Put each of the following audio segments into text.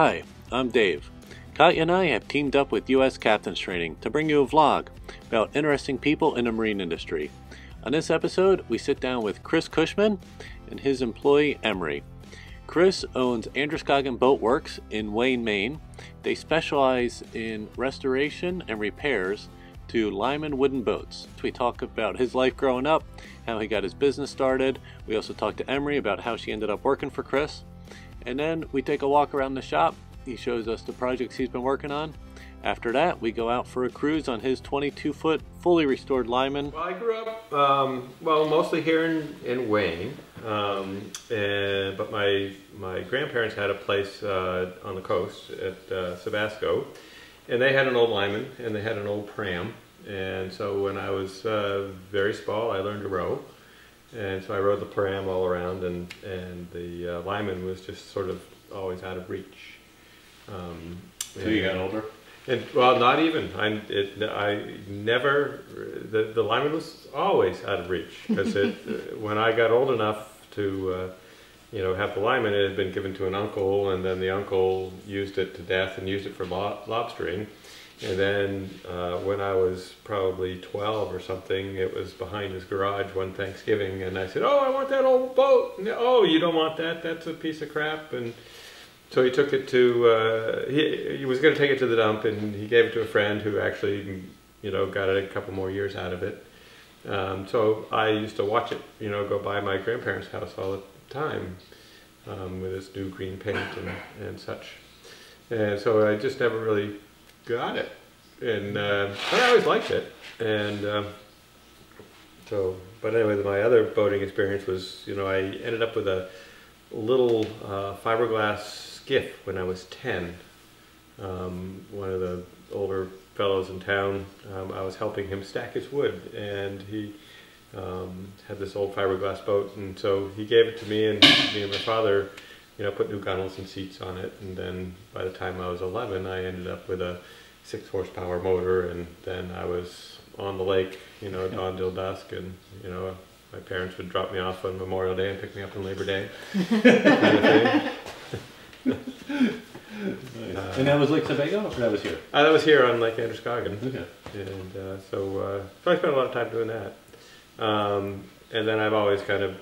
Hi, I'm Dave. Katya and I have teamed up with U.S. Captains Training to bring you a vlog about interesting people in the marine industry. On this episode, we sit down with Chris Cushman and his employee Emery. Chris owns Androscoggin Boat Works in Wayne, Maine. They specialize in restoration and repairs to Lyman wooden boats. We talk about his life growing up, how he got his business started. We also talk to Emery about how she ended up working for Chris. And then we take a walk around the shop. He shows us the projects he's been working on. After that, we go out for a cruise on his 22-foot fully restored Lyman. Well, I grew up, mostly here in Wayne, but my grandparents had a place on the coast at Tabasco, and they had an old Lyman and they had an old pram. And so when I was very small, I learned to row. And so I rode the pram all around, and the Lyman was just sort of always out of reach. So you got older? And, well, not even. The Lyman was always out of reach, because when I got old enough to, have the Lyman, it had been given to an uncle, and then the uncle used it to death and used it for lobstering. And then when I was probably 12 or something, it was behind his garage one Thanksgiving, and I said, "Oh, I want that old boat." And, "Oh, you don't want that? That's a piece of crap." And so he took it to, he was going to take it to the dump, and he gave it to a friend who actually, got a couple more years out of it. So I used to watch it, go by my grandparents' house all the time with its new green paint and such. And so I just never really got it, and I always liked it. And but anyway, my other boating experience was, I ended up with a little fiberglass skiff when I was 10. One of the older fellows in town, I was helping him stack his wood, and he had this old fiberglass boat, and so he gave it to me, and me and my father, put new gunnels and seats on it. And then by the time I was 11, I ended up with a 6-horsepower motor, and then I was on the lake, dawn till dusk, and my parents would drop me off on Memorial Day and pick me up on Labor Day. Kind of thing. Nice. And that was Lake Sebago, or that was here? That was here on Lake Androscoggin. Okay. And so I spent a lot of time doing that. And then I've always kind of,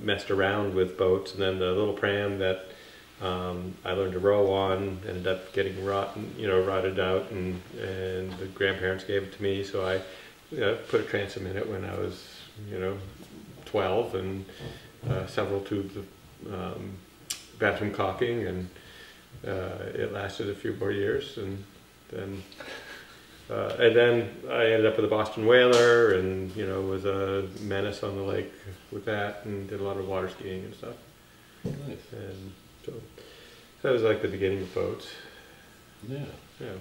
messed around with boats. And then the little pram that I learned to row on ended up getting rotted out, and the grandparents gave it to me. So I put a transom in it when I was 12, and several tubes of bathroom caulking, and it lasted a few more years, and then I ended up with a Boston whaler, and was a menace on the lake with that, and did a lot of water skiing and stuff. Nice. And so that was like the beginning of boats. Yeah. Yeah.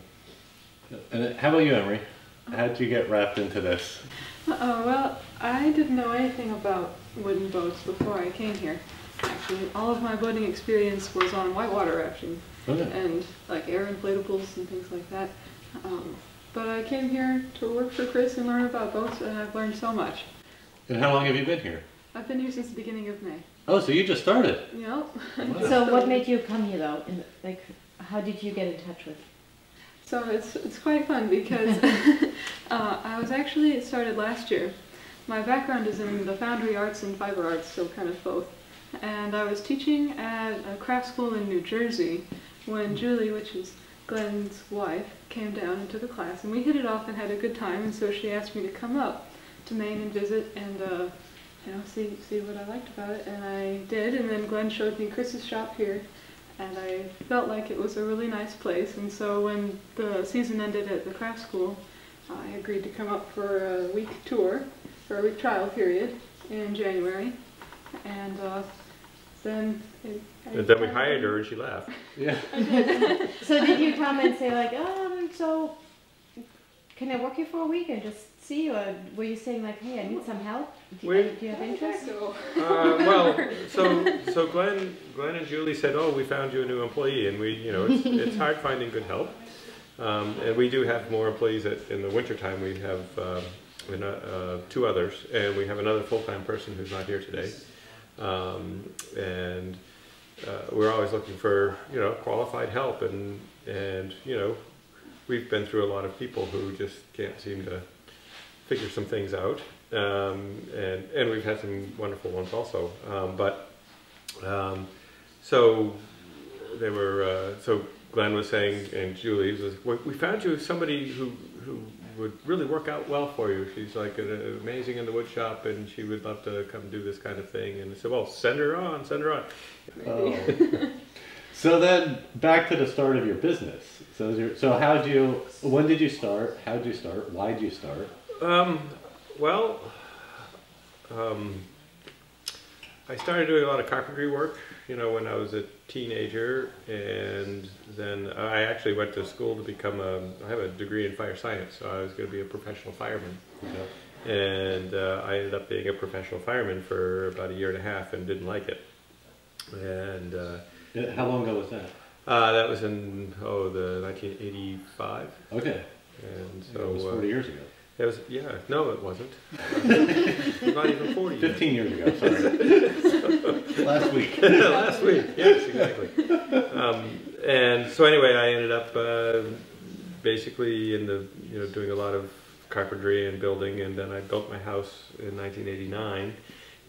And how about you, Emery? How did you get wrapped into this? Well, I didn't know anything about wooden boats before I came here. Actually, all of my boating experience was on whitewater rafting, and like air inflatables and things like that. But I came here to work for Chris and learn about boats, and I've learned so much. And how long have you been here? I've been here since the beginning of May. Oh, so you just started? Yep. Wow. So what made you come here though? How did you get in touch with? So it's quite fun because it started last year. My background is in the foundry arts and fiber arts, so kind of both. And I was teaching at a craft school in New Jersey when Julie, which is Glenn's wife, came down and took a class, and we hit it off and had a good time. And so she asked me to come up to Maine and visit and see what I liked about it, and I did. And then Glenn showed me Chris's shop here, and I felt like it was a really nice place. And so when the season ended at the craft school, I agreed to come up for a week tour, for a week trial period in January. And then we hired her, and she left. Yeah. So did you come and say like, so can I work here for a week and just see you? Or were you saying like, hey, I need some help? Do you have interest? So Glenn and Julie said, "Oh, we found you a new employee," and we, it's hard finding good help. And we do have more employees in the wintertime. We have 2 others, and we have another full-time person who's not here today. And we're always looking for, qualified help, and we've been through a lot of people who just can't seem to figure some things out, and we've had some wonderful ones also. So they were. So Glenn was saying, and Julie was, we found you somebody who would really work out well for you. She's like amazing in the wood shop, and she would love to come do this kind of thing. And I said, well, send her on. Oh. So then, back to the start of your business. So when did you start? How did you start? Why did you start? I started doing a lot of carpentry work, when I was a teenager, and then I actually went to school to I have a degree in fire science, so I was going to be a professional fireman. Okay. And I ended up being a professional fireman for about a year and a half and didn't like it. And how long ago was that? That was in the 1985. Okay. And so it was 40 years ago. It was, no, it wasn't. Not even 40 years. 15 years ago, sorry. Last week. Last week, yes, exactly. And so anyway, I ended up basically doing a lot of carpentry and building, and then I built my house in 1989,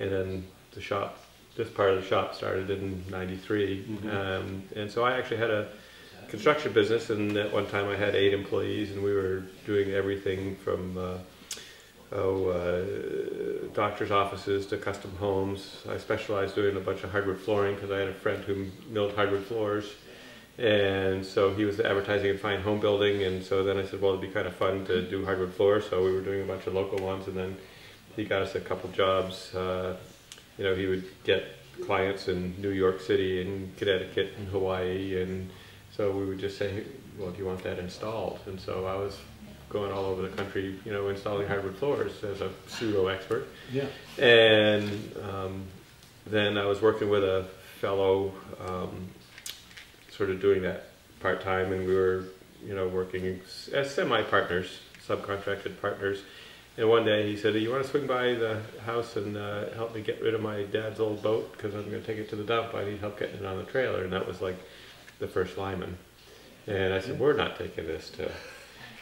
and then this part of the shop started in 93. Mm-hmm. And so I actually had a construction business, and at one time I had 8 employees, and we were doing everything from doctor's offices to custom homes. I specialized doing a bunch of hardwood flooring because I had a friend who milled hardwood floors, and so he was advertising in fine home building, and so then I said, well, it'd be kind of fun to do hardwood floors, so we were doing a bunch of local ones, and then he got us a couple jobs. He would get clients in New York City and Connecticut and Hawaii, and so we would just say, well, do you want that installed? And so I was going all over the country, installing hardwood floors as a pseudo expert. Yeah. And then I was working with a fellow, sort of doing that part-time, and we were, working as semi-partners, subcontracted partners. And one day he said, you want to swing by the house and help me get rid of my dad's old boat, because I'm going to take it to the dump. I need help getting it on the trailer. And that was like the first Lyman. And I said, we're not taking this to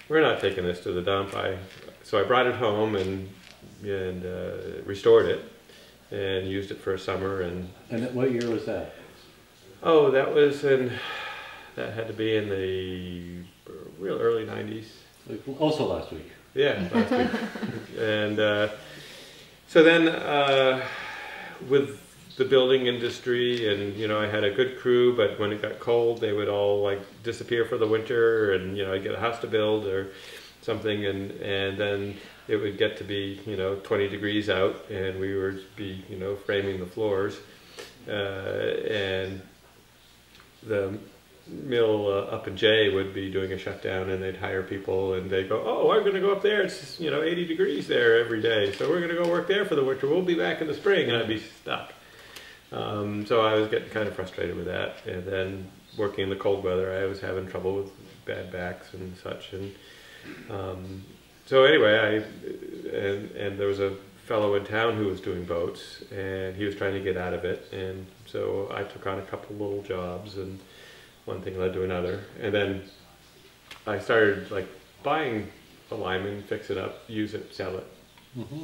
the dump. So I brought it home and restored it and used it for a summer. And what year was that? Oh, that had to be in the real early 90s. Also last week. Yeah, last week. And so then with the building industry, and I had a good crew, but when it got cold they would all disappear for the winter, and I'd get a house to build or something, and then it would get to be 20 degrees out, and we would be framing the floors, and the mill up in Jay would be doing a shutdown, and they'd hire people, and they'd go, oh, I'm going to go up there, it's 80 degrees there every day, so we're going to go work there for the winter, we'll be back in the spring, and I'd be stuck. So I was getting kind of frustrated with that, and then working in the cold weather I was having trouble with bad backs and such, and so anyway and there was a fellow in town who was doing boats, and he was trying to get out of it, and so I took on a couple little jobs, and one thing led to another, and then I started buying a Lyman, fix it up, use it, sell it,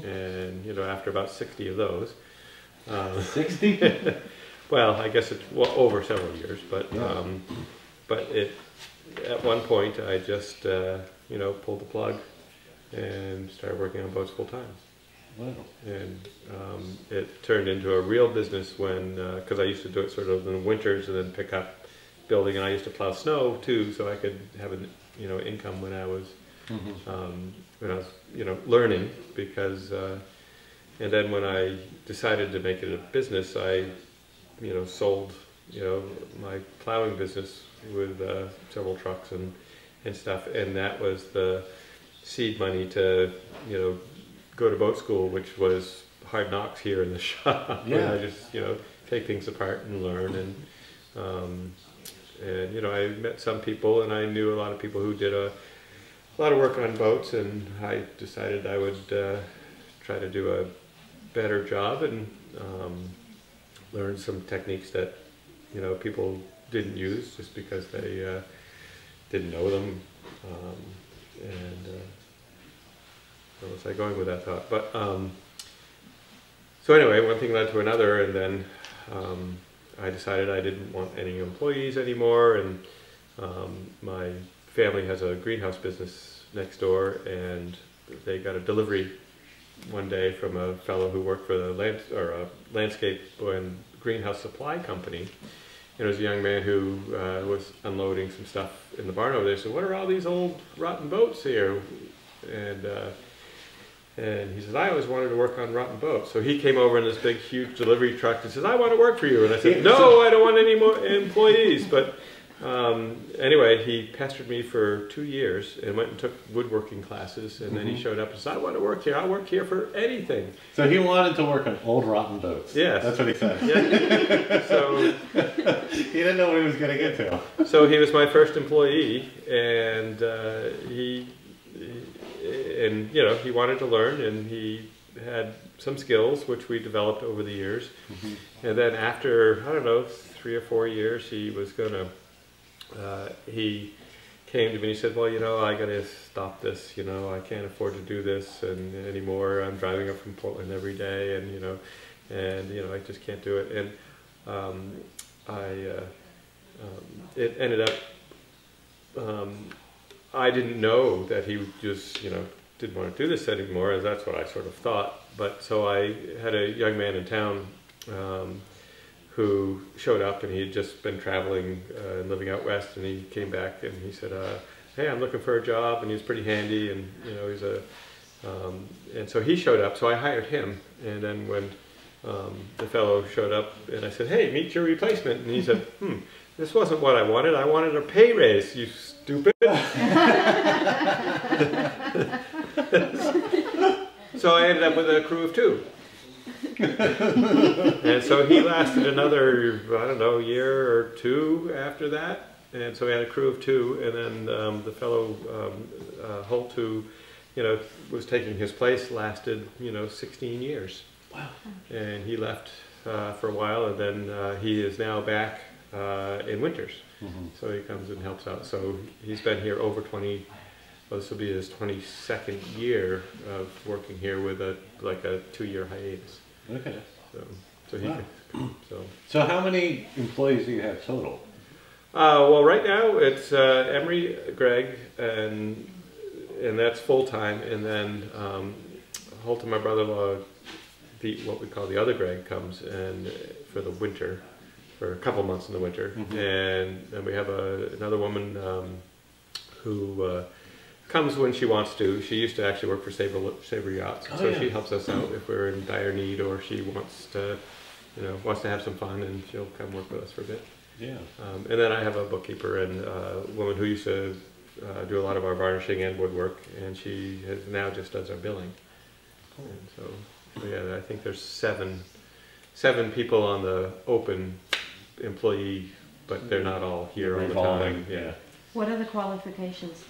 and after about 60 of those. 60? Well, I guess it's over several years, but yeah. But at one point I just pulled the plug and started working on boats full time. Wow. And it turned into a real business when, because I used to do it sort of in the winters and then pick up building, and I used to plow snow too, so I could have an income when I was learning, because. And then when I decided to make it a business, I, sold, my plowing business with several trucks and stuff, and that was the seed money to, go to boat school, which was hard knocks here in the shop. Yeah. I just, take things apart and learn, and I met some people, and I knew a lot of people who did a lot of work on boats, and I decided I would try to do a better job and learn some techniques that you know, people didn't use just because they didn't know them. Where was I going with that thought? But so anyway, one thing led to another, and then I decided I didn't want any employees anymore, and my family has a greenhouse business next door, and they got a delivery one day from a fellow who worked for the landscape and greenhouse supply company. And it was a young man who was unloading some stuff in the barn over there. So, what are all these old rotten boats here? And he says, I always wanted to work on rotten boats. So he came over in this big, huge delivery truck and says, I want to work for you. And I said, no, I don't want any more employees. But anyway, he pestered me for 2 years and went and took woodworking classes. And then he showed up and said, I want to work here. I'll work here for anything. So he wanted to work on old rotten boats. Yes. That's what he said. Yeah. So he didn't know what he was going to get to. So he was my first employee, and you know, he wanted to learn, and he had some skills which we developed over the years. And then after, I don't know, 3 or 4 years, he was gonna he came to me and he said, well, you know, I gotta stop this, you know, I can't afford to do this anymore. I'm driving up from Portland every day, and you know, I just can't do it. And it ended up I didn't know that he just, you know, didn't want to do this anymore, as that's what I sort of thought. But so I had a young man in town who showed up, and he had just been traveling and living out west, and he came back and he said, hey, I'm looking for a job, and he was pretty handy, and you know, he's and so he showed up, so I hired him. And then when the fellow showed up, and I said, hey, meet your replacement, and he said, this wasn't what I wanted a pay raise, you stupid. So I ended up with a crew of 2. And so he lasted another, I don't know, year or 2 after that. And so we had a crew of 2, and then the fellow Holt, who, you know, was taking his place, lasted, you know, 16 years. Wow. And he left for a while, and then he is now back in winters. So he comes and helps out. So he's been here over 20, well, this will be his 22nd year of working here with like a 2-year hiatus. Okay. So how many employees do you have total? Well, right now it's Emery, Greg, and that's full-time, and then Holt and my brother-in-law, what we call the other Greg, comes and for the winter, for a couple months in the winter. And then we have another woman who comes when she wants to. She used to actually work for Sabre Yachts, so she helps us out if we're in dire need, or she wants to, you know, have some fun, and she'll come work with us for a bit. Yeah. And then I have a bookkeeper and a woman who used to do a lot of our varnishing and woodwork, and she now just does our billing. Cool. And so yeah, I think there's seven people on the open employee, but they're not all here all the time. Yeah. What are the qualifications?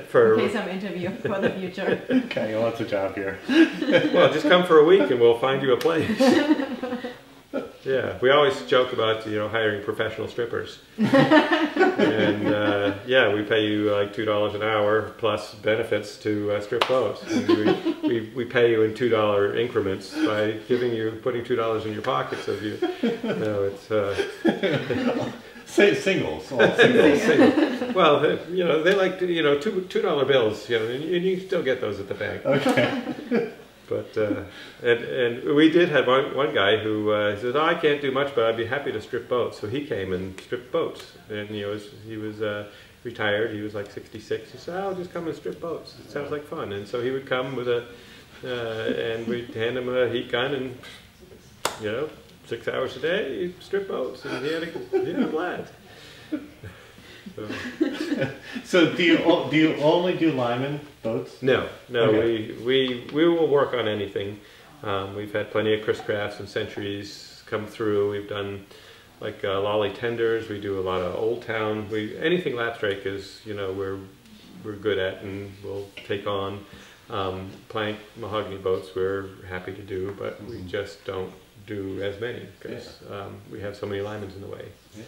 For in case I'm interviewing for the future. Okay, what's a job here? Well, just come for a week and we'll find you a place. Yeah, we always joke about, you know, hiring professional strippers. And yeah, we pay you like $2 an hour plus benefits to strip boats. And we pay you in $2 increments by putting $2 in your pocket. So you know, it's singles, all singles. Single. Well, you know, they like to, you know, $2 bills, you know, and you can still get those at the bank. Okay. But and we did have one guy who said, oh, I can't do much, but I'd be happy to strip boats. So he came and stripped boats, and you know, he was retired. He was like 66. He said, I'll just come and strip boats. It sounds like fun. And so he would come with and we'd hand him a heat gun, and you know, 6 hours a day, he'd strip boats, and he had a blast. So do you only do Lyman boats? No. Okay. We will work on anything. We've had plenty of Chris Crafts and Centuries come through. We've done like lolly tenders. We do a lot of Old Town. Anything lapstrake is, you know, we're good at and we'll take on. Plank mahogany boats we're happy to do, but we just don't do as many because we have so many Lymans in the way. Yeah.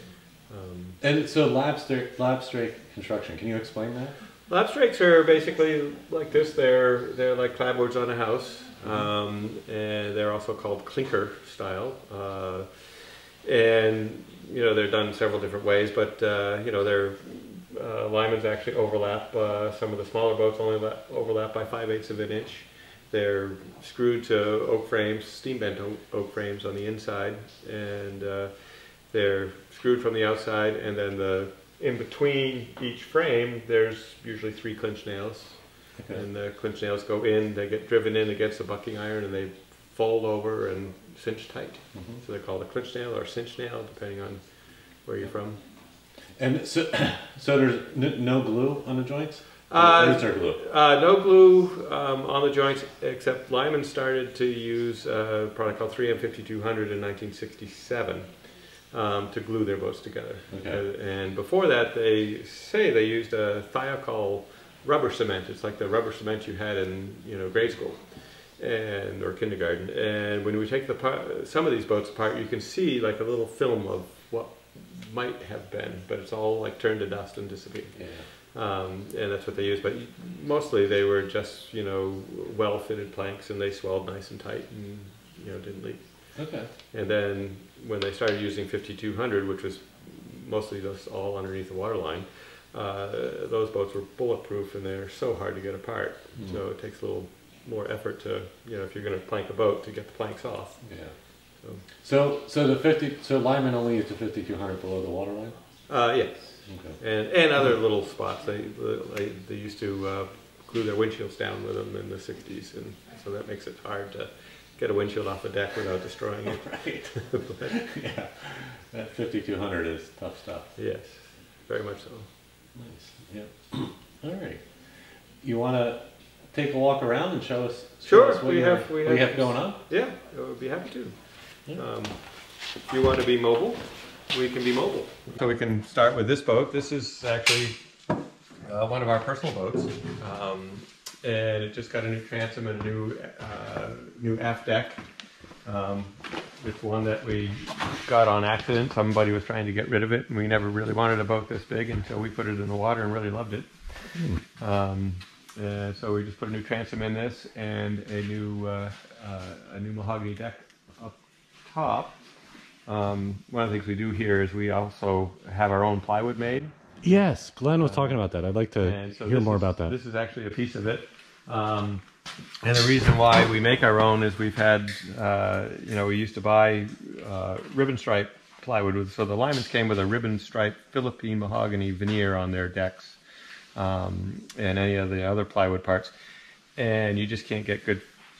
And so lab strake construction, can you explain that? Lab strakes are basically like this. They're like clapboards on a house, and they're also called clinker style. And you know, they're done several different ways, but you know, they're Lymans actually overlap. Some of the smaller boats only overlap by 5/8 of an inch. They're screwed to oak frames, steam bent oak frames on the inside, and they're screwed from the outside, and then in between each frame there's usually 3 clinch nails. Okay. And the clinch nails go in, they get driven in against the bucking iron, and they fold over and cinch tight. So they're called a clinch nail or cinch nail, depending on where you're from. And so there's no glue on the joints? Or is there glue? No glue on the joints, except Lyman started to use a product called 3M5200 in 1967 to glue their boats together. Okay. And before that, they say they used a thiocol rubber cement. It's like the rubber cement you had in, you know, grade school or kindergarten. And when we take some of these boats apart, you can see like a little film of what might have been, but it's all like turned to dust and disappeared. Yeah. And that's what they used, but mostly they were just, you know, well-fitted planks, and they swelled nice and tight and, you know, didn't leak. Okay. And then when they started using 5200, which was mostly just all underneath the waterline, those boats were bulletproof, and they're so hard to get apart. So it takes a little more effort to, you know, if you're going to plank a boat, to get the planks off. Yeah. So Lyman only used the 5200 below the waterline? Yes. Okay. And other little spots. They used to glue their windshields down with them in the 60s, and so that makes it hard to get a windshield off a deck without destroying it. Right. But, yeah, that 5200 is tough stuff. Yes, very much so. Nice. Yeah. All right. You want to take a walk around and show us? Sure. What you have going on? Yeah, I would be happy to. Yeah. If you want to be mobile, we can be mobile. So we can start with this boat. This is actually one of our personal boats, and it just got a new transom and a new aft deck. It's one that we got on accident. Somebody was trying to get rid of it, and we never really wanted a boat this big until we put it in the water and really loved it. So we just put a new transom in this and a new mahogany deck up top. One of the things we do here is we also have our own plywood made. Yes, Glenn was talking about that. I'd like to hear more about that. This is actually a piece of it. And the reason why we make our own is we've had, you know, we used to buy ribbon stripe plywood. So the Lymans came with a ribbon stripe Philippine mahogany veneer on their decks and any of the other plywood parts. And you just can't get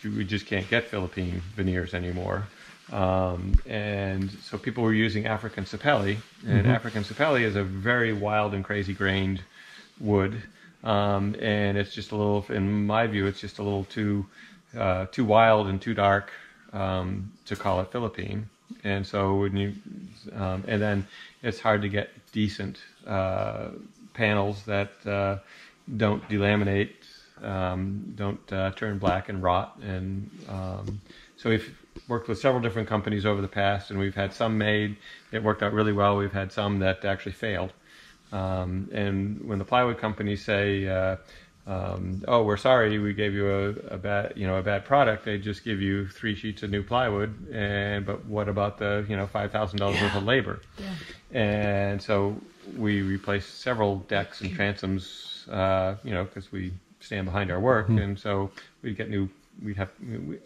we just can't get Philippine veneers anymore. And so people were using African sapelli, and African sapelli is a very wild and crazy grained wood, and it's just a little, in my view, it's just a little too wild and too dark to call it Philippine. And so when you, and then it's hard to get decent panels that don't delaminate, don't turn black and rot, and so we've worked with several different companies over the past, and we've had some made. It worked out really well. We've had some that actually failed. And when the plywood companies say, "Oh, we're sorry, we gave you a bad product," they just give you 3 sheets of new plywood. But what about the $5,000 worth of labor? Yeah. And so we replaced several decks and transoms, because we stand behind our work, and so we get new.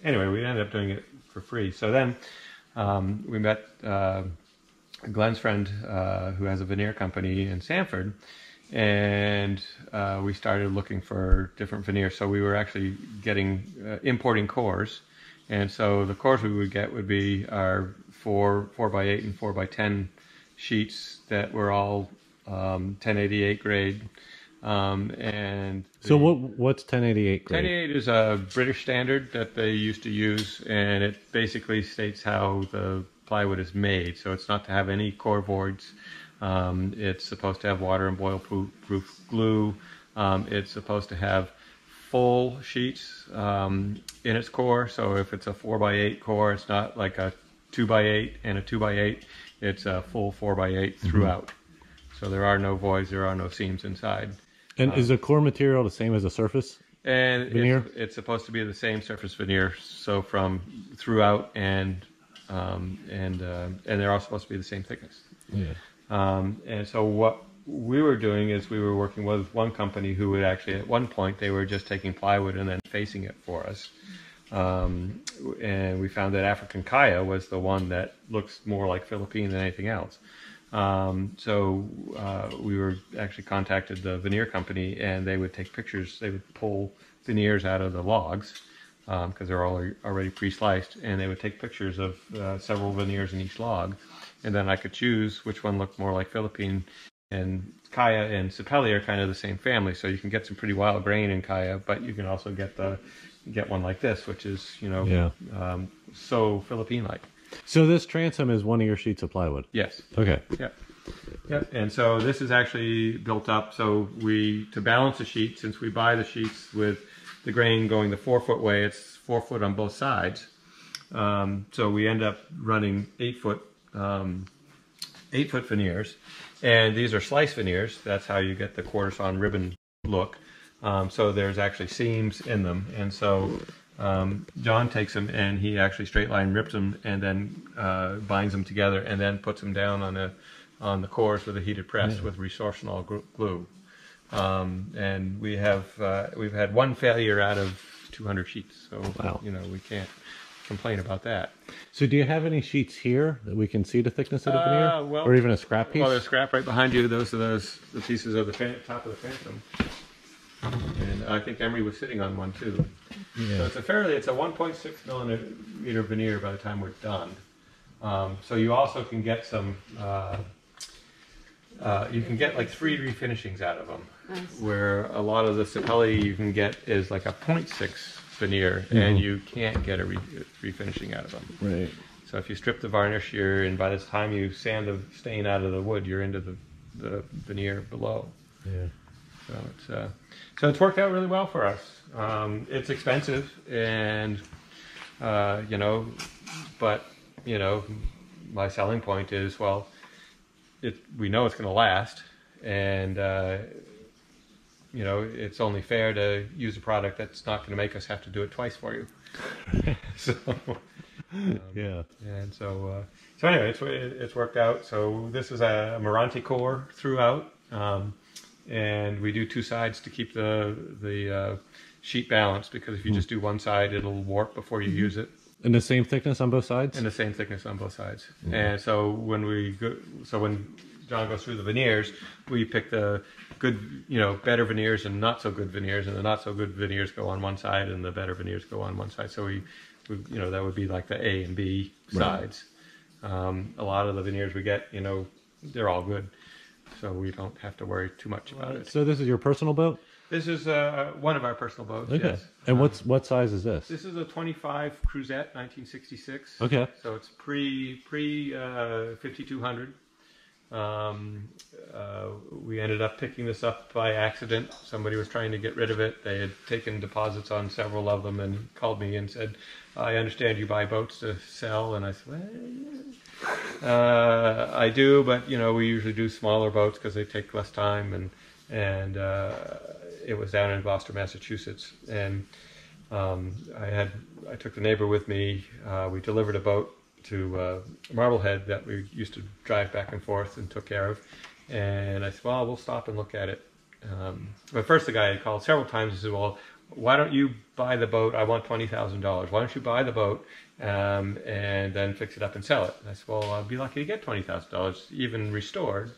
Anyway, we ended up doing it for free. So then we met Glenn's friend who has a veneer company in Sanford, and we started looking for different veneers. So we were actually importing cores, and so the cores we would get would be our 4x8 and 4x10 sheets that were all 1088 grade. And so what's 1088 grade? 1088 is a British standard that they used to use, and it basically states how the plywood is made. So it's not to have any core voids. It's supposed to have water and boil proof glue. It's supposed to have full sheets in its core. So if it's a 4x8 core, it's not like a 2x8 and a 2x8. It's a full 4x8 throughout. So there are no voids, there are no seams inside. And is the core material the same as the surface veneer? It's supposed to be the same surface veneer, so from throughout and they're all supposed to be the same thickness. Yeah. And so what we were doing is we were working with one company who would actually, at one point, they were just taking plywood and then facing it for us. And we found that African kaya was the one that looks more like Philippine than anything else. So we were actually contacted the veneer company, and they would take pictures. They would pull veneers out of the logs because they're all already pre-sliced, and they would take pictures of several veneers in each log, and then I could choose which one looked more like Philippine. And kaya and sapelli are kind of the same family, so you can get some pretty wild grain in kaya, but you can also get one like this, which is so Philippine-like. So this transom is one of your sheets of plywood? Yes. Okay. Yep. And so this is actually built up. So to balance the sheet, since we buy the sheets with the grain going the 4-foot way, it's 4 foot on both sides. So we end up running 8-foot veneers, and these are slice veneers. That's how you get the quarter sawn ribbon look. So there's actually seams in them, and so John takes them and he actually straight line rips them and then binds them together and then puts them down on the cores with a heated press with resorcinol glue. And we've had one failure out of 200 sheets, so we can't complain about that. So do you have any sheets here that we can see the thickness of the veneer? Or even a scrap piece? Well, there's scrap right behind you. Those are the pieces of the top of the phantom. And I think Emery was sitting on one too. Yeah. So it's a 1.6 millimeter veneer by the time we're done. So you also can get some, you can get like 3 refinishings out of them. Nice. Where a lot of the sapelli you can get is like a 0.6 veneer, and you can't get a refinishing out of them. Right. So if you strip the varnish, and by the time you sand the stain out of the wood, you're into the veneer below. Yeah. So it's worked out really well for us. It's expensive, and but my selling point is, well, we know it's going to last, and it's only fair to use a product that's not going to make us have to do it twice for you. So yeah. And so anyway, it's worked out. So this is a Meranti core throughout. And we do 2 sides to keep the sheet balanced, because if you just do one side, it'll warp before you use it. And the same thickness on both sides? And the same thickness on both sides. And so when John goes through the veneers, we pick the good, better veneers and not so good veneers, and the not so good veneers go on one side and the better veneers go on one side. So we that would be like the A and B sides. Right. A lot of the veneers we get, they're all good. So we don't have to worry too much about it. So this is your personal boat? This is one of our personal boats, okay. Yes. And what size is this? This is a 25 Cruzette, 1966. Okay. So it's pre 5200. We ended up picking this up by accident. Somebody was trying to get rid of it. They had taken deposits on several of them and called me and said, I understand you buy boats to sell. And I said, well, yeah. I do, but we usually do smaller boats because they take less time, and it was down in Gloucester, Massachusetts, and I took the neighbor with me. We delivered a boat to Marblehead that we used to drive back and forth and took care of, and I said, well, we'll stop and look at it. But first the guy had called several times and said, well, why don't you buy the boat? I want $20,000. Why don't you buy the boat and then fix it up and sell it? And I said, well, I'll be lucky to get $20,000, even restored.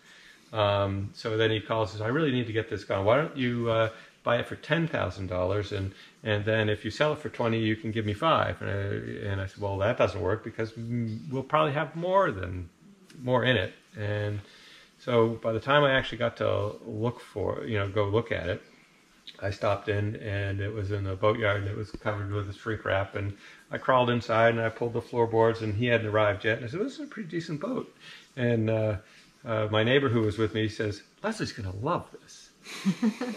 So then he calls and says, I really need to get this gone. Why don't you buy it for $10,000 and then if you sell it for 20, you can give me 5. And I said, well, that doesn't work because we'll probably have more in it. And so by the time I actually got to go look at it, I stopped in, and it was in a boatyard, and it was covered with a shrink wrap, and I crawled inside and I pulled the floorboards, and he hadn't arrived yet, and I said, this is a pretty decent boat. And my neighbor who was with me says, Leslie's going to love this.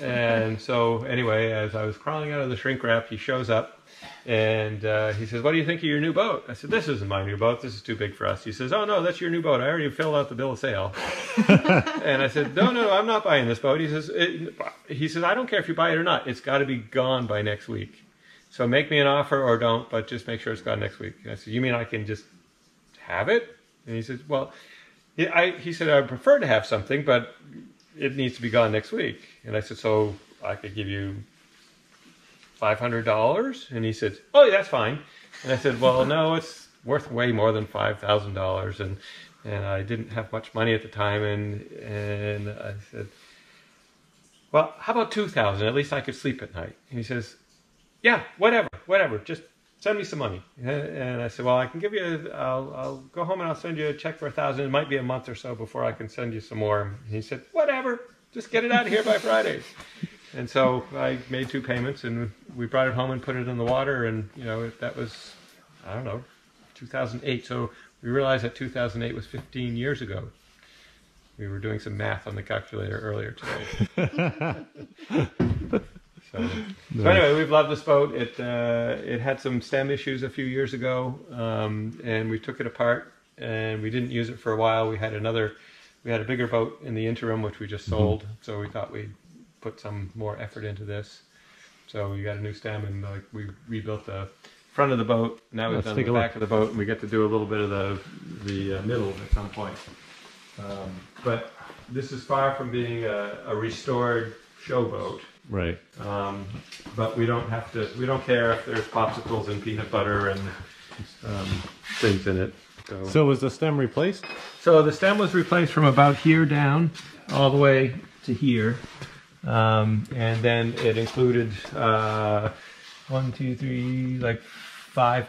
And so anyway, as I was crawling out of the shrink wrap, he shows up and he says, "What do you think of your new boat?" I said, "This isn't my new boat. This is too big for us." He says, "Oh no, that's your new boat. I already filled out the bill of sale." And I said, no, I'm not buying this boat. He says, "I don't care if you buy it or not. It's got to be gone by next week. So make me an offer or don't, but just make sure it's gone next week." And I said, "You mean I can just have it?" And he says, "Well, he said, I prefer to have something, but it needs to be gone next week." And I said, "So I could give you $500? And he said, "Oh, yeah, that's fine." And I said, "Well, no, it's worth way more than $5,000. And I didn't have much money at the time. And I said, "Well, how about $2,000? At least I could sleep at night." And he says, "Yeah, whatever. Just send me some money." And I said, "Well, I can give you, I'll go home and I'll send you a check for $1,000. It might be a month or so before I can send you some more." And he said, "Whatever, just get it out of here by Friday." And so I made 2 payments and we brought it home and put it in the water. And, you know, that was, I don't know, 2008. So we realized that 2008 was 15 years ago. We were doing some math on the calculator earlier today. So anyway, we've loved this boat. It had some stem issues a few years ago, and we took it apart and we didn't use it for a while. We had a bigger boat in the interim, which we just sold. So we thought we'd put some more effort into this. So we got a new stem and we rebuilt the front of the boat. Now we've done the back of the boat, and we get to do a little bit of the middle at some point. But this is far from being a restored show boat. Right. But we don't care if there's popsicles and peanut butter and things in it. So was the stem replaced? So the stem was replaced from about here down all the way to here. And then it included 5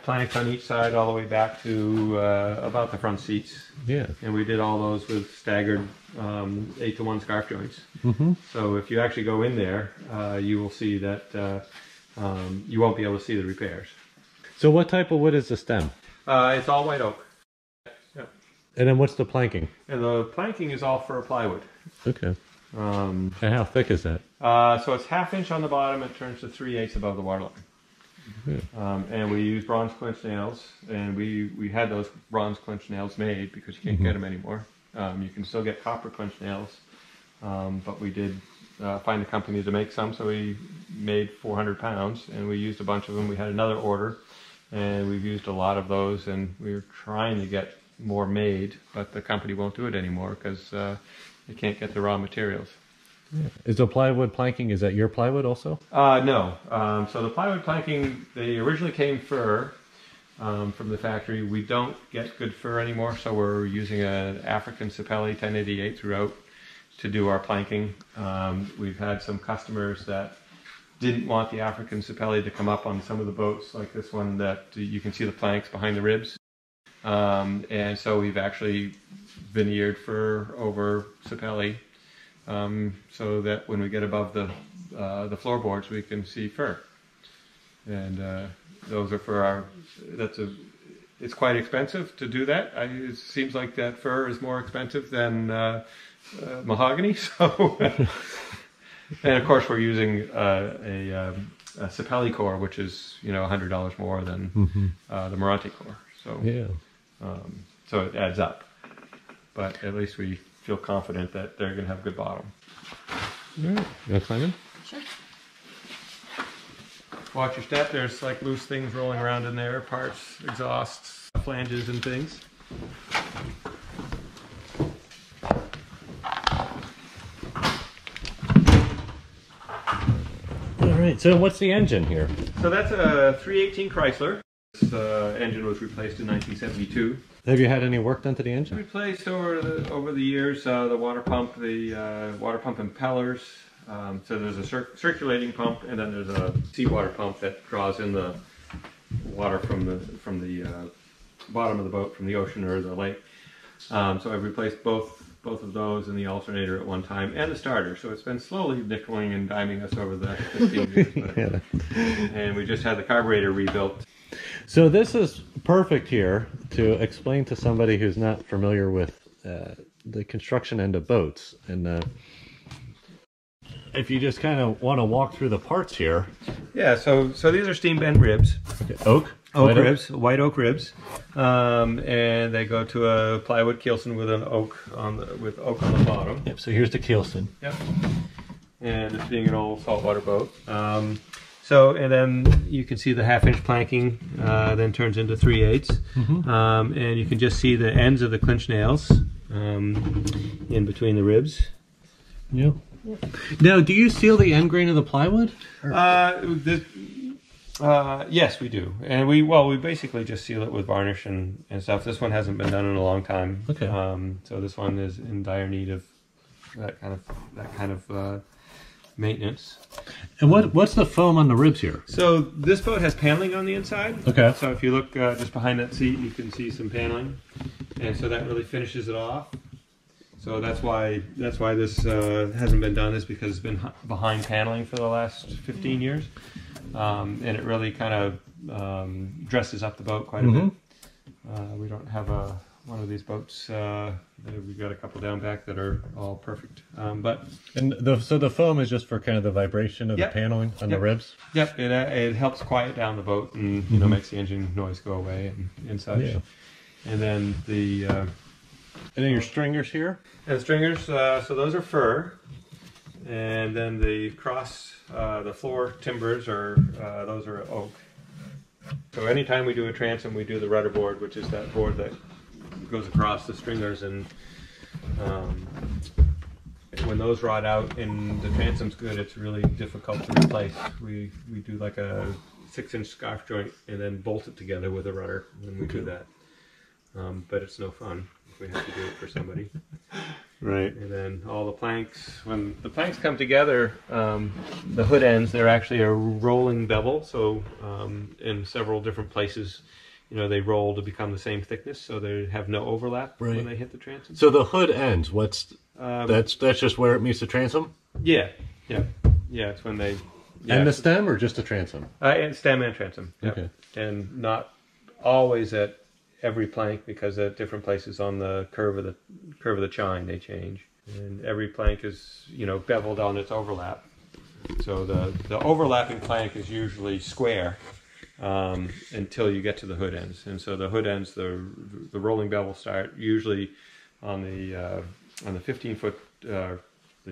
planks on each side all the way back to about the front seats. Yeah. And we did all those with staggered 8-to-1 scarf joints. Mm-hmm. So if you actually go in there, you will see that you won't be able to see the repairs. So what type of wood is the stem? It's all white oak. Yeah. And then what's the planking? And the planking is all fir plywood. Okay. And how thick is that? So it's 1/2 inch on the bottom. It turns to 3/8 above the waterline. And we use bronze clinch nails, and we had those bronze clinch nails made because you can't get them anymore. You can still get copper clinch nails, but we did find a company to make some, so we made 400 pounds, and we used a bunch of them. We had another order, and we've used a lot of those, and we're trying to get more made, but the company won't do it anymore because they can't get the raw materials. Yeah. Is the plywood planking, is that your plywood also? No. So the plywood planking, they originally came fir from the factory. We don't get good fir anymore, so we're using an African Sapelli 1088 throughout to do our planking. We've had some customers that didn't want the African Sapelli to come up on some of the boats, like this one that you can see the planks behind the ribs. And so we've actually veneered fir over Sapelli. So that when we get above the floorboards, we can see fir, and those are for our. It's quite expensive to do that. It seems like that fir is more expensive than mahogany. So, and of course, we're using a Sapelli core, which is $100 more than the Meranti core. So yeah, so it adds up. But at least we feel confident that they're going to have a good bottom. All right. You want to climb in? Sure. Watch your step. There's like loose things rolling around in there, parts, exhausts, flanges and things. All right. So what's the engine here? So that's a 318 Chrysler. This engine was replaced in 1972. Have you had any work done to the engine? Replaced over the years the water pump, impellers. So there's a circulating pump, and then there's a seawater pump that draws in the water from the bottom of the boat, from the ocean or the lake. So I've replaced both of those and the alternator at one time, and the starter. So it's been slowly nickeling and diming us over the 15 years. Yeah. And we just had the carburetor rebuilt. So this is perfect here to explain to somebody who's not familiar with the construction end of boats. And if you just kind of want to walk through the parts here. Yeah, so these are steam bent ribs. Okay. Oak Ribs, white oak ribs, and they go to a plywood keelson with an oak on the bottom. Yep. So here's the keelson. Yep. And it's being an old saltwater boat. And then you can see the 1/2-inch planking then turns into 3/8, and you can just see the ends of the clinch nails in between the ribs. Yeah. Now, do you seal the end grain of the plywood? Yes, we do, and we basically just seal it with varnish and stuff. This one hasn't been done in a long time. Okay. So this one is in dire need of that kind of maintenance. And what's the foam on the ribs here? So this boat has paneling on the inside. Okay. So if you look just behind that seat, you can see some paneling, and so that really finishes it off. So that's why this hasn't been done, is because it's been behind paneling for the last 15 years, and it really kind of dresses up the boat quite a bit. We don't have one of these boats. We've got a couple down back that are all perfect. So the foam is just for kind of the vibration of the paneling on the ribs. Yep, it helps quiet down the boat and makes the engine noise go away and such. Yeah. And then and then your stringers here. And stringers, so those are fir, and then the the floor timbers those are oak. So anytime we do a transom, we do the rudder board, which is that board that goes across the stringers, and when those rot out and the transom's good, it's really difficult to replace. We do like a 6-inch scarf joint and then bolt it together with a rudder when we do that. But it's no fun if we have to do it for somebody. Right. And then all the planks, when the planks come together, the hood ends, they're actually a rolling bevel. So in several different places, they roll to become the same thickness, so they have no overlap when they hit the transom. So the hood ends, that's just where it meets the transom? Yeah, it's when they... Yeah. And the stem, or just the transom? And stem and transom, Okay. And not always at every plank, because at different places on the curve of the chine they change. And every plank is, beveled on its overlap. So the overlapping plank is usually square until you get to the hood ends. And so the hood ends, the rolling bevel start usually on the 15-foot, the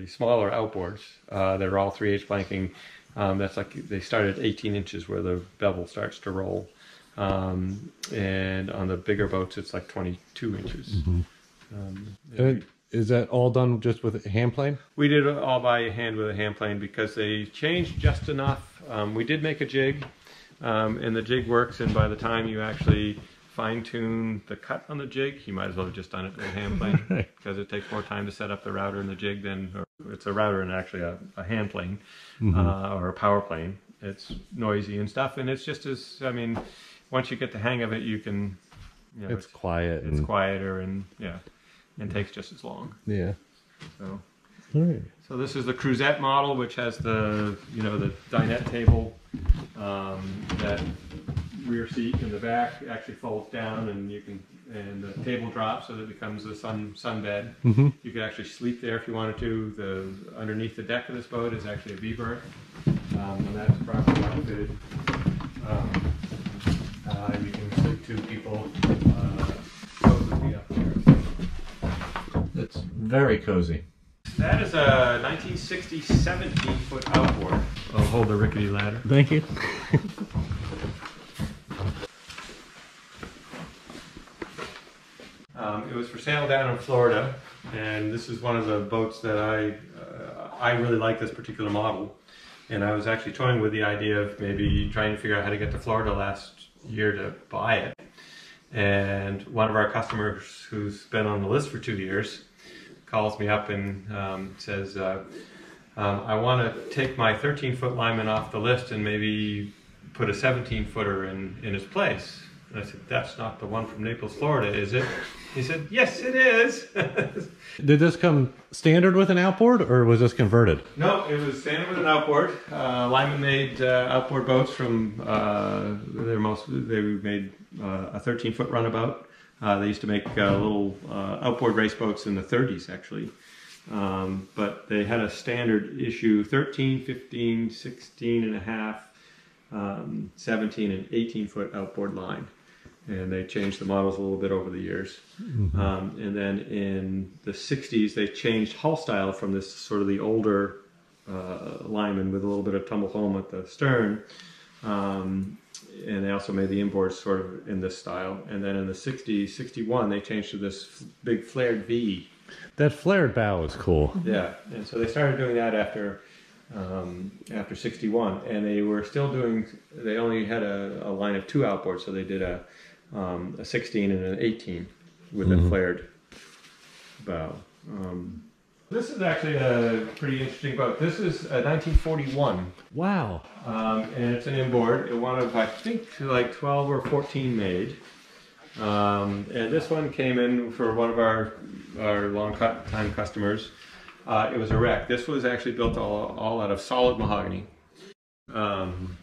smaller outboards. They're all 3/8 planking. That's like they start at 18 inches where the bevel starts to roll. And on the bigger boats, it's like 22 inches. Is that all done just with a hand plane? We did it all by hand with a hand plane because they changed just enough. We did make a jig, and the jig works, and by the time you actually fine-tune the cut on the jig, you might as well have just done it with a hand plane, because it takes more time to set up the router and the jig than, or it's a router and actually a hand plane, or a power plane. It's noisy and stuff, and it's just as, once you get the hang of it, you can, it's quiet. It's quieter and takes just as long. Yeah. So, all right. So this is the cruisette model, which has the the dinette table, that rear seat in the back actually folds down, and and the table drops so that it becomes a sun bed. You could actually sleep there if you wanted to. Underneath the deck of this boat is actually a V-berth, and that's properly outfitted. You can sleep 2 people comfortably up there. It's very cozy. That is a 1960 17-foot outboard. I'll hold the rickety ladder. Thank you. It was for sale down in Florida, and this is one of the boats that I really like, this particular model. And I was actually toying with the idea of maybe trying to figure out how to get to Florida last year to buy it. And one of our customers, who's been on the list for 2 years, calls me up and says, I want to take my 13-foot Lyman off the list and maybe put a 17-footer in its place. And I said, that's not the one from Naples, Florida, is it? He said, yes, it is. Did this come standard with an outboard, or was this converted? No, it was standard with an outboard. Lyman made outboard boats from, they made a 13-foot runabout. They used to make little outboard race boats in the 30s, actually. but they had a standard issue 13, 15, 16 and a half, 17 and 18 foot outboard line. And they changed the models a little bit over the years. And then in the 60s, they changed hull style from this sort of the older Lyman with a little bit of tumble home at the stern. And they also made the inboards sort of in this style. And then in the 60s, 61, they changed to this big flared V. That flared bow is cool. Yeah, and so they started doing that after 61, and they were still doing. They only had a line of 2 outboards, so they did a 16 and an 18 with a flared bow. This is actually a pretty interesting boat. This is a 1941. Wow. And it's an inboard. One of, I think, like 12 or 14 made. And this one came in for one of our long-time customers. It was a wreck. This was actually built all out of solid mahogany. And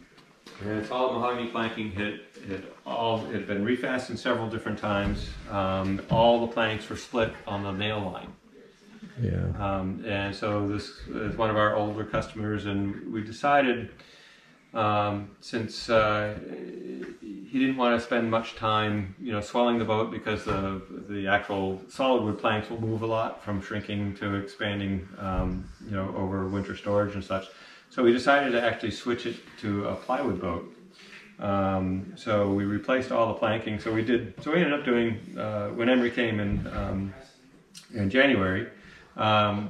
solid mahogany planking had been refastened several different times. All the planks were split on the nail line. Yeah. And so this is one of our older customers, and we decided, since he didn't want to spend much time, swelling the boat, because the actual solid wood planks will move a lot from shrinking to expanding, over winter storage and such. So we decided to actually switch it to a plywood boat. So we replaced all the planking. So we ended up doing, when Emery came in January,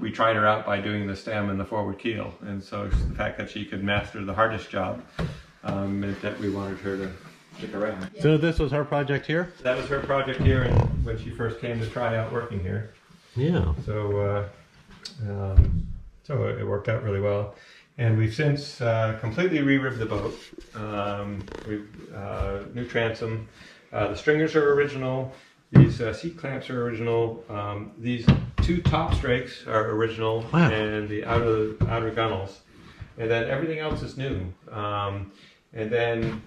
we tried her out by doing the stem and the forward keel. And so the fact that she could master the hardest job meant that we wanted her to stick around. So this was her project here? That was her project here, and when she first came to try out working here. Yeah. So, so it worked out really well. And we've since completely re-ribbed the boat. New transom. The stringers are original. These seat clamps are original. These 2 top strakes are original. Wow. And the outer gunnels. And then everything else is new. And then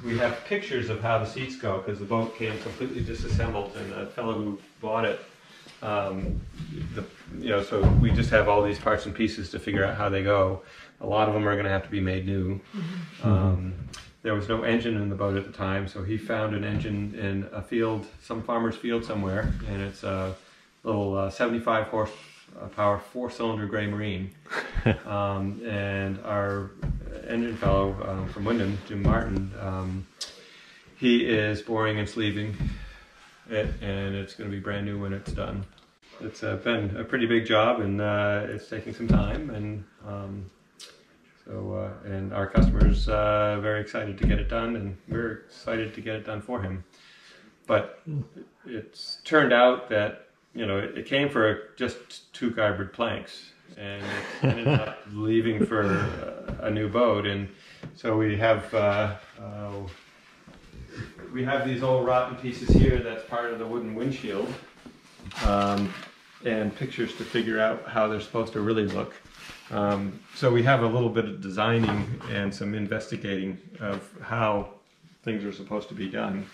we have pictures of how the seats go, because the boat came completely disassembled, and the fellow who bought it, so we just have all these parts and pieces to figure out how they go. A lot of them are going to have to be made new. There was no engine in the boat at the time, so he found an engine in a field, some farmer's field somewhere, and it's a little 75 horsepower 4-cylinder gray marine. And our engine fellow from Wyndham, Jim Martin, he is boring and sleeving it, and it's going to be brand new when it's done. It's been a pretty big job, and it's taking some time, and and our customer's very excited to get it done, and we're excited to get it done for him. But it's turned out that it came for just 2 garboard planks, and it ended up leaving for a new boat. And so we have these old rotten pieces here. That's part of the wooden windshield, and pictures to figure out how they're supposed to really look. So we have a little bit of designing and some investigating of how things are supposed to be done.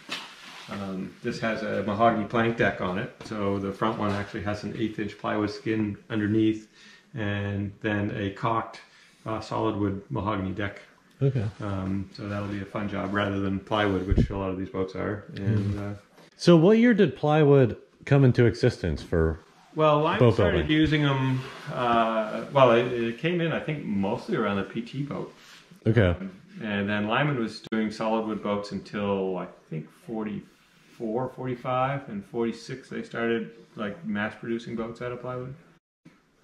This has a mahogany plank deck on it, so the front one actually has an 1/8" plywood skin underneath, and then a caulked solid wood mahogany deck. Okay. So that'll be a fun job rather than plywood, which a lot of these boats are. And so what year did plywood come into existence for? Well, Lyman started using them. It came in, I think, mostly around the PT boat. Okay. And then Lyman was doing solid wood boats until I think 44, 45, and 46 they started like mass producing boats out of plywood.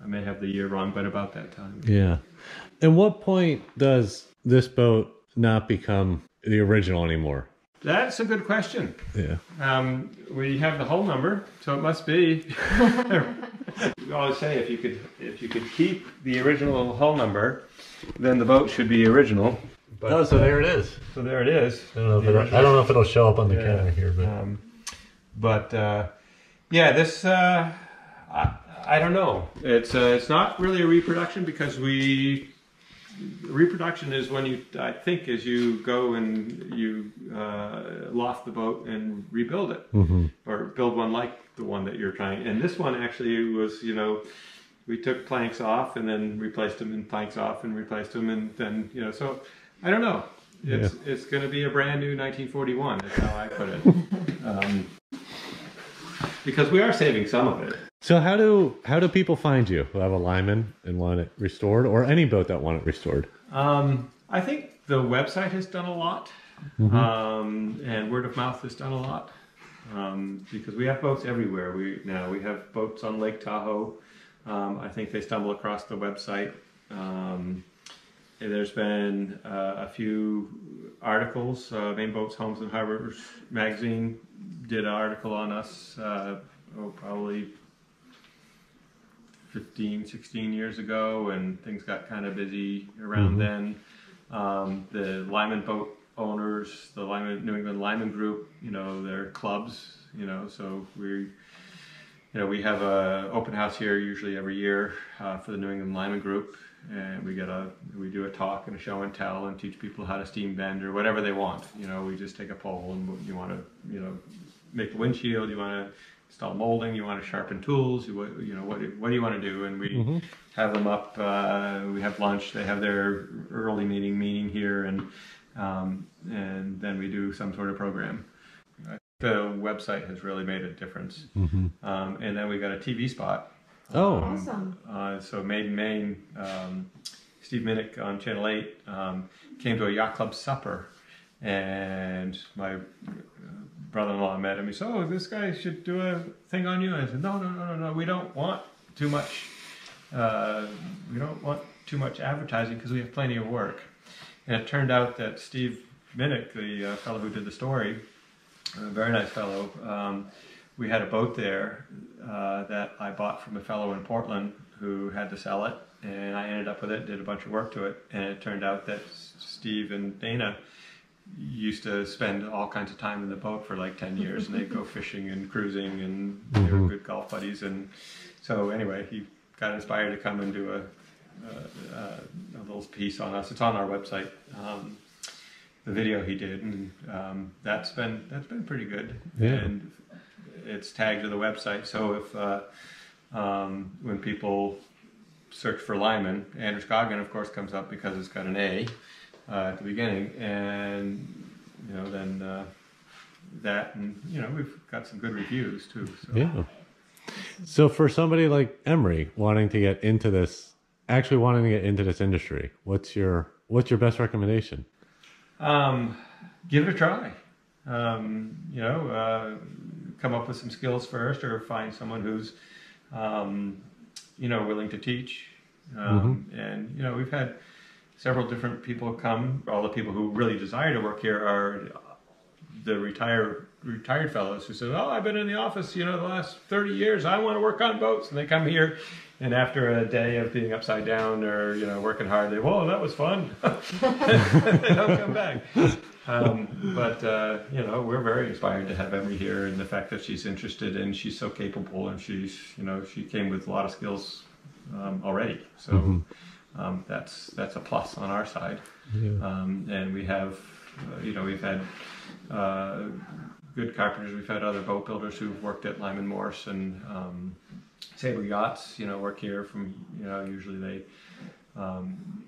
I may have the year wrong, but about that time. Yeah. At what point does this boat not become the original anymore? That's a good question. Yeah. We have the hull number, so it must be. We always say if you could keep the original hull number, then the boat should be original. But, so there it is. So there it is. I don't know if it'll show up on the camera here, but yeah, this I don't know. It's not really a reproduction, because reproduction is when I think as you go and you loft the boat and rebuild it, or build one like the one that you're trying. And this one actually was, we took planks off and then replaced them, and planks off and replaced them, and then, you know, so I don't know. It's going to be a brand new 1941. That's how I put it. Because we are saving some of it. So how do people find you who have a Lyman and want it restored, or any boat that want it restored? I think the website has done a lot, and word of mouth has done a lot, because we have boats everywhere. We have boats on Lake Tahoe. I think they stumble across the website. There's been a few articles. Main Boats, Homes and Harbors magazine did an article on us, probably 15, 16 years ago, and things got kind of busy around then. The Lyman boat owners, the New England Lyman group, you know, their clubs, you know, so we have a open house here usually every year for the New England Lyman group, and we do a talk and a show and tell and teach people how to steam bend or whatever they want. You know, we just take a pole and you want to, you know, make a windshield, you want to install molding, you want to sharpen tools, what do you want to do? And we have them up, we have lunch, they have their early meeting here, and then we do some sort of program. The website has really made a difference. And then we got a TV spot. Oh, awesome. So Maiden Maine, Steve Minnick on Channel 8 came to a yacht club supper, and my brother-in-law met him. He said, "Oh, this guy should do a thing on you." And I said, "No, we don't want too much. We don't want too much advertising because we have plenty of work." And it turned out that Steve Minnick, the fellow who did the story, a very nice fellow, we had a boat there that I bought from a fellow in Portland who had to sell it, and I ended up with it, did a bunch of work to it, and it turned out that Steve and Dana used to spend all kinds of time in the boat for like 10 years, and they'd go fishing and cruising, and they were good golf buddies. And so anyway, he got inspired to come and do a little piece on us. It's on our website, the video he did, and that's been pretty good. And it's tagged to the website, so if when people search for Lyman, Androscoggin of course comes up because it's got an A at the beginning, and you know, then that, and you know, we've got some good reviews too. So. So for somebody like Emery wanting to get into this industry, what's your best recommendation? Give it a try. You know, come up with some skills first, or find someone who's you know, willing to teach. And you know, we've had several different people come. All the people who really desire to work here are the retired fellows who said, "Oh, I've been in the office, you know, the last 30 years. I want to work on boats." And they come here, and after a day of being upside down or, you know, working hard, they, "Whoa, that was fun." They don't come back. But you know, we're very inspired to have Emery here, and the fact that she's interested and she's so capable, and she's, you know, she came with a lot of skills already. So that's a plus on our side. And we have, you know, we've had good carpenters. We've had other boat builders who've worked at Lyman Morse and Sabre Yachts, you know, work here from, you know, usually they,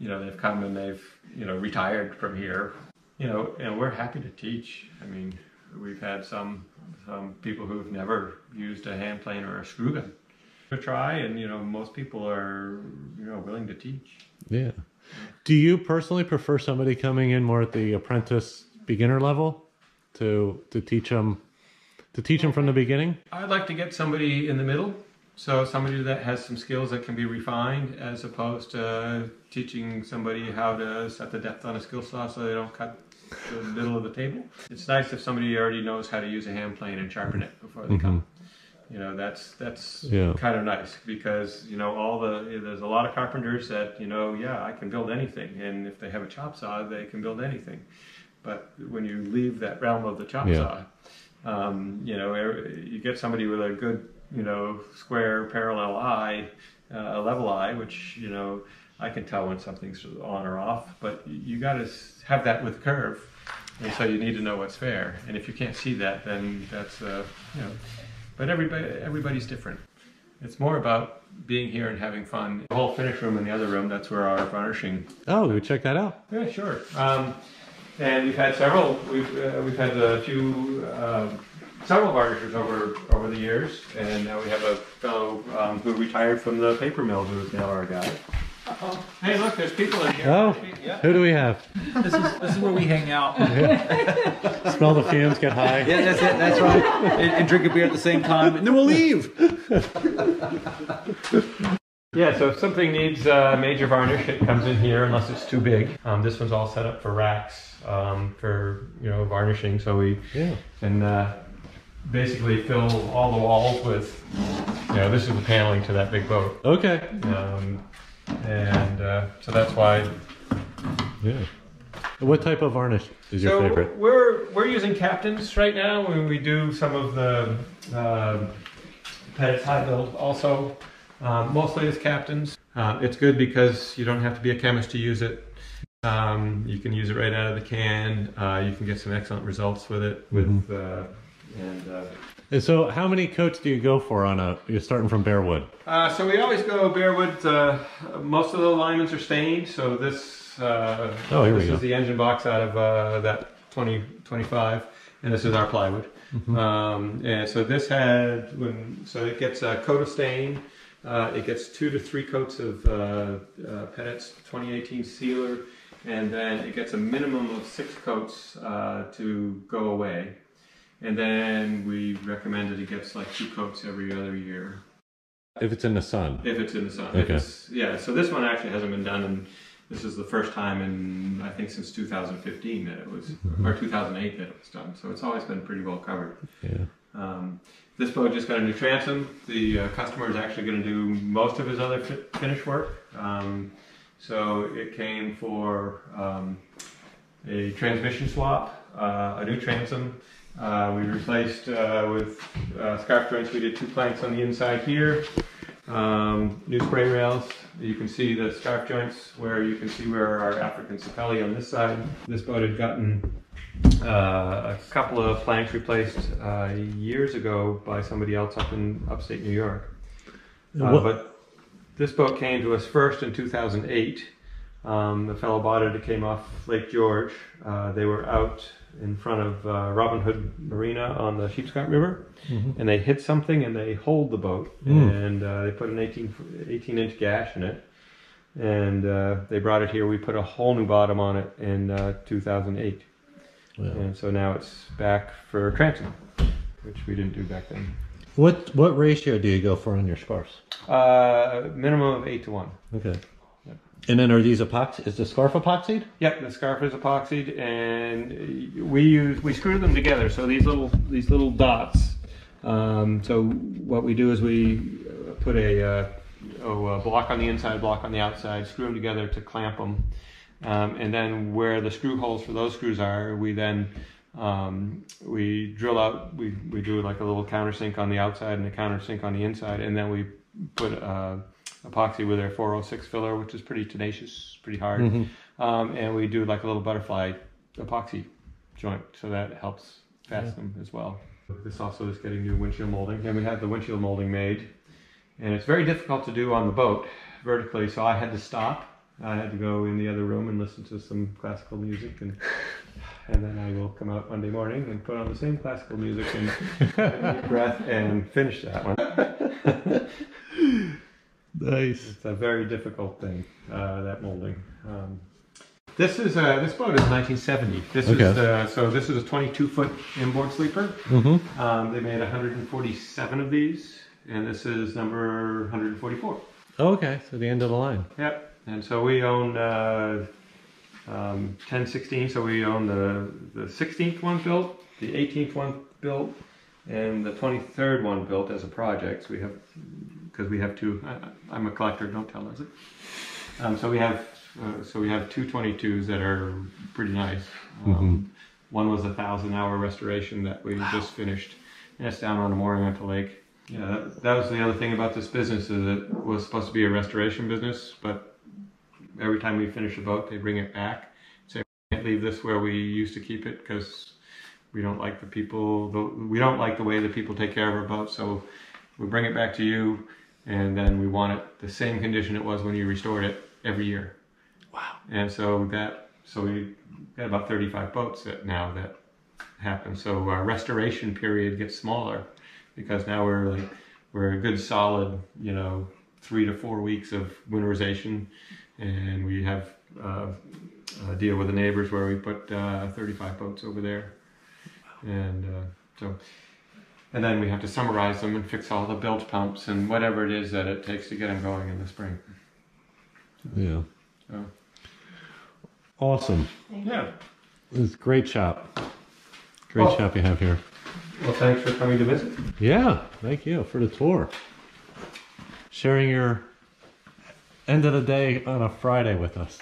you know, they've come and they've, you know, retired from here, you know, and we're happy to teach. I mean, we've had some people who've never used a hand plane or a screw gun to try, and, you know, most people are, you know, willing to teach. Yeah. Do you personally prefer somebody coming in more at the apprentice beginner level to teach them from the beginning? I'd like to get somebody in the middle. So somebody that has some skills that can be refined, as opposed to teaching somebody how to set the depth on a skill saw so they don't cut the middle of the table. It's nice if somebody already knows how to use a hand plane and sharpen it before they come. You know, that's kind of nice, because, you know, there's a lot of carpenters that, you know, yeah, I can build anything, and if they have a chop saw, they can build anything. But when you leave that realm of the chop saw, you know, you get somebody with a good, you know, square parallel eye, a level eye, which, you know, I can tell when something's on or off, but you got to have that with curve, and so you need to know what's fair. And if you can't see that, then that's, you know, but everybody's different. It's more about being here and having fun. The whole finish room in the other room, that's where our varnishing. Oh, we check that out. Yeah, sure. And we've had several. We've had a few. Several varnishers over the years, and now we have a fellow who retired from the paper mill who is now our guy. Uh-oh. Hey, look, there's people in here. Oh, yeah. Who do we have? This is where we hang out. Yeah. Smell the fumes, get high. Yeah, that's it. That's right. And drink a beer at the same time, and then we'll leave. Yeah, so if something needs major varnish, it comes in here unless it's too big. This one's all set up for racks for varnishing, so we can basically fill all the walls with. This is the paneling to that big boat. Okay. So that's why. Yeah. What type of varnish is your favorite? We're using Captains right now when we do some of the Pettit's high build also. Mostly it's Captains. It's good because you don't have to be a chemist to use it. You can use it right out of the can. You can get some excellent results with it. And so how many coats do you go for you're starting from bare wood? So we always go bare wood. Most of the Lymans are stained, so this is the engine box out of that 2025, and this is our plywood. And so this it gets a coat of stain. It gets 2 to 3 coats of Pettit's 2018 sealer, and then it gets a minimum of 6 coats to go away. And then we recommend that it gets like 2 coats every other year. If it's in the sun? If it's in the sun. Okay. So this one actually hasn't been done, and this is the first time in, I think, since 2015 that it was, or 2008 that it was done. So it's always been pretty well covered. Yeah. This boat just got a new transom. The customer is actually going to do most of his other finish work. So it came for a transmission swap, a new transom. We replaced with scarf joints. We did 2 planks on the inside here. New spray rails. You can see the scarf joints where you can see where our African sapelli on this side. This boat had gotten a couple of planks replaced years ago by somebody else up in upstate New York. But this boat came to us first in 2008. The fellow bought it. It came off Lake George. They were out in front of Robin Hood Marina on the Sheepscot River, and they hit something and they holed the boat, and they put an 18-inch gash in it, and they brought it here. We put a whole new bottom on it in 2008, and so now it's back for transom, which we didn't do back then. What ratio do you go for on your scarves? Minimum of 8 to 1. Okay. And then are these epoxy? Is the scarf epoxied? Yep, the scarf is epoxied, and we screw them together. So these little dots. So what we do is we put a block on the inside, block on the outside, screw them together to clamp them, and then where the screw holes for those screws are, we then we drill out. We do like a little countersink on the outside and a countersink on the inside, and then we put epoxy with our 406 filler, which is pretty tenacious, pretty hard. And we do like a little butterfly epoxy joint, so that helps fasten them as well. This also is getting new windshield molding, and we had the windshield molding made, and it's very difficult to do on the boat vertically, so I had to stop. I had to go in the other room and listen to some classical music, and then I will come out Monday morning and put on the same classical music and have a deep breath and finish that one. Nice. It's a very difficult thing, that molding. This boat is 1970. This is a 22-foot inboard sleeper. They made 147 of these, and this is number 144. Oh, okay, so the end of the line. Yep. And so we own 1016. So we own the 16th one built, the 18th one built, and the 23rd one built as a project. So we have. Because we have 2. I'm a collector. Don't tell us it. So we have 2 22s that are pretty nice. One was a 1,000-hour restoration that we just finished, and it's down on the Morianta Lake. Yeah, that was the other thing about this business, is it was supposed to be a restoration business, but every time we finish a boat, they bring it back. Say, we can't leave this where we used to keep it because we don't like we don't like the way the people take care of our boat. So we bring it back to you. and then we want it the same condition it was when you restored it every year. Wow. And so we got about 35 boats that happen. So our restoration period gets smaller because now we're a good solid, 3 to 4 weeks of winterization, and we have a deal with the neighbors where we put 35 boats over there, and then we have to summarize them and fix all the bilge pumps and whatever it is that it takes to get them going in the spring. Yeah. So. Awesome. Yeah. It's a great shop. Great shop you have here. Well, thanks for coming to visit. Yeah, thank you for the tour. Sharing your end of the day on a Friday with us.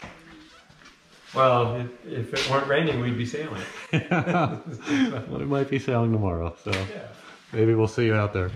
Well, if it weren't raining, we'd be sailing. Well, we might be sailing tomorrow, so maybe we'll see you out there.